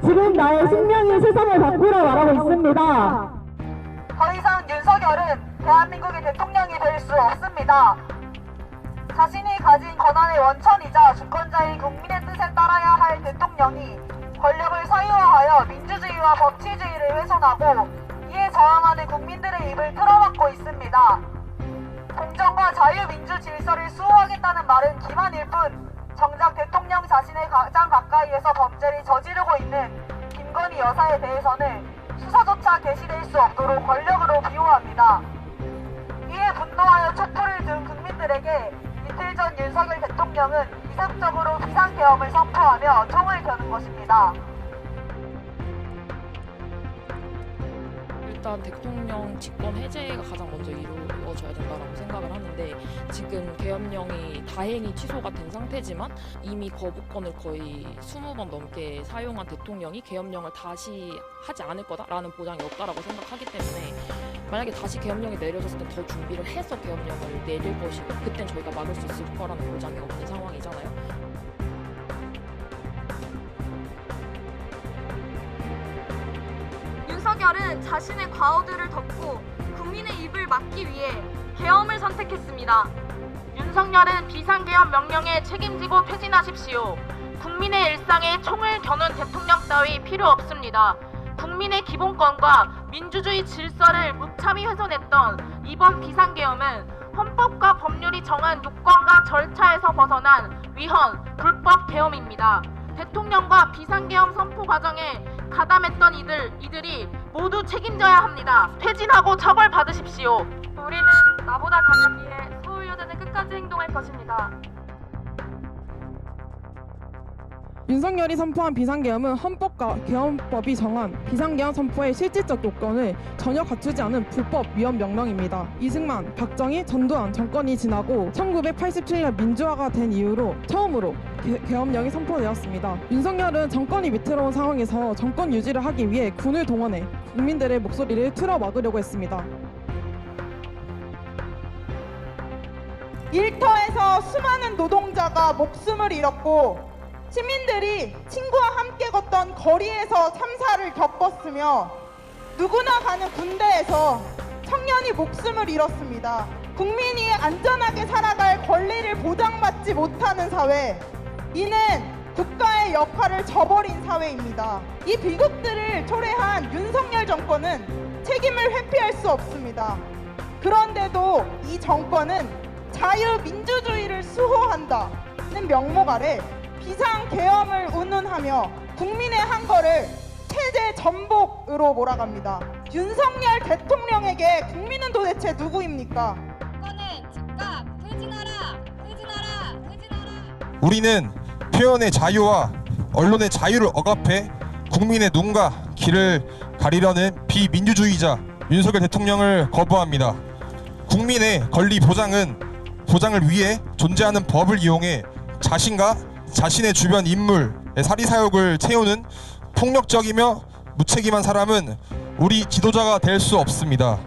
지금 나의 생명이 세상을 바꾸려 말하고 있습니다. 더 이상 윤석열은 대한민국의 대통령이 될 수 없습니다. 자신이 가진 권한의 원천이자 주권자인 국민의 뜻에 따라야 할 대통령이 권력을 사유화하여 민주주의와 법치주의를 훼손하고 이에 저항하는 국민들의 입을 틀어막고 있습니다. 공정과 자유민주 질서를 수호하겠다는 말은 기만일 뿐 정작 대통령 자신의 가장 가까이에서 범죄를 저지르고 있는 김건희 여사에 대해서는 수사조차 개시될 수 없도록 권력으로 비호합니다. 이에 분노하여 촛불을 든 국민들에게 이틀 전 윤석열 대통령은 이상적으로 비상계엄을 선포하며 총을 겨눈 것입니다. 일단 대통령 직권 해제가 가장 먼저 이루어져야 된다고 생각을 하는데 지금 계엄령이 다행히 취소가 된 상태지만 이미 거부권을 거의 20번 넘게 사용한 대통령이 계엄령을 다시 하지 않을 거다라는 보장이 없다라고 생각하기 때문에 만약에 다시 계엄령이 내려졌을 때 더 준비를 해서 계엄령을 내릴 것이고 그땐 저희가 막을 수 있을 거라는 보장이 없는 상황이잖아요. 윤석열은 자신의 과오들을 덮고 국민의 입을 막기 위해 계엄을 선택했습니다. 윤석열은 비상계엄 명령에 책임지고 퇴진하십시오. 국민의 일상에 총을 겨눈 대통령 따위 필요 없습니다. 국민의 기본권과 민주주의 질서를 무참히 훼손했던 이번 비상계엄은 헌법과 법률이 정한 요건과 절차에서 벗어난 위헌, 불법 계엄입니다. 대통령과 비상계엄 선포 과정에 가담했던 이들이 모두 책임져야 합니다. 퇴진하고 처벌받으십시오. 우리는 나보다 강하기에 서울여대는 끝까지 행동할 것입니다. 윤석열이 선포한 비상계엄은 헌법과 계엄법이 정한 비상계엄 선포의 실질적 요건을 전혀 갖추지 않은 불법 위헌 명령입니다. 이승만, 박정희, 전두환 정권이 지나고 1987년 민주화가 된 이후로 처음으로 계엄령이 선포되었습니다. 윤석열은 정권이 위태로운 상황에서 정권 유지를 하기 위해 군을 동원해 국민들의 목소리를 틀어막으려고 했습니다. 일터에서 수많은 노동자가 목숨을 잃었고 시민들이 친구와 함께 걷던 거리에서 참사를 겪었으며 누구나 가는 군대에서 청년이 목숨을 잃었습니다. 국민이 안전하게 살아갈 권리를 보장받지 못하는 사회, 이는 국가의 역할을 저버린 사회입니다. 이 비극들을 초래한 윤석열 정권은 책임을 회피할 수 없습니다. 그런데도 이 정권은 자유민주주의를 수호한다는 명목 아래 비상계엄을 운운하며 국민의 한거를 체제 전복으로 몰아갑니다. 윤석열 대통령에게 국민은 도대체 누구입니까? 정권은 즉각 퇴진하라! 퇴진하라! 퇴진하라! 우리는 표현의 자유와 언론의 자유를 억압해 국민의 눈과 귀를 가리려는 비민주주의자 윤석열 대통령을 거부합니다. 국민의 권리 보장을 위해 존재하는 법을 이용해 자신과 자신의 주변 인물의 사리사욕을 채우는 폭력적이며 무책임한 사람은 우리 지도자가 될 수 없습니다.